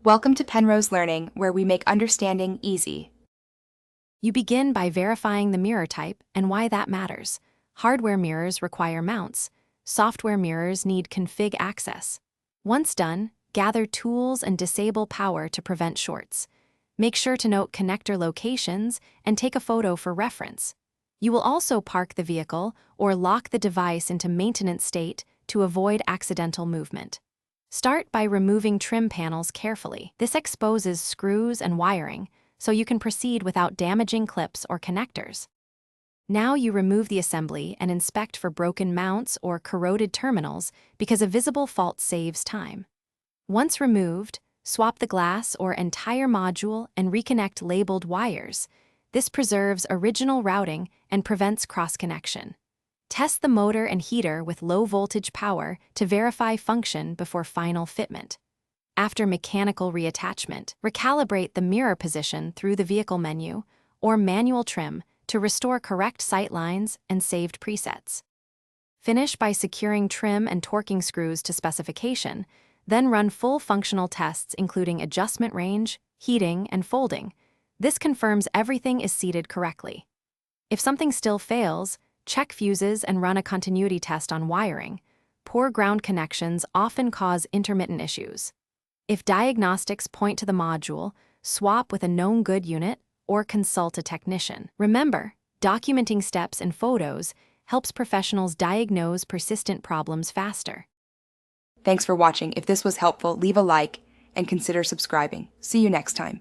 Welcome to Penrose Learning, where we make understanding easy. You begin by verifying the mirror type and why that matters. Hardware mirrors require mounts. Software mirrors need config access. Once done, gather tools and disable power to prevent shorts. Make sure to note connector locations and take a photo for reference. You will also park the vehicle or lock the device into maintenance state to avoid accidental movement. Start by removing trim panels carefully. This exposes screws and wiring, so you can proceed without damaging clips or connectors. Now you remove the assembly and inspect for broken mounts or corroded terminals because a visible fault saves time. Once removed, swap the glass or entire module and reconnect labeled wires. This preserves original routing and prevents cross-connection. Test the motor and heater with low-voltage power to verify function before final fitment. After mechanical reattachment, recalibrate the mirror position through the vehicle menu or manual trim to restore correct sight lines and saved presets. Finish by securing trim and torquing screws to specification, then run full functional tests including adjustment range, heating, and folding. This confirms everything is seated correctly. If something still fails, check fuses and run a continuity test on wiring. Poor ground connections often cause intermittent issues. If diagnostics point to the module, swap with a known good unit or consult a technician. Remember, documenting steps in photos helps professionals diagnose persistent problems faster. Thanks for watching. If this was helpful, leave a like and consider subscribing. See you next time.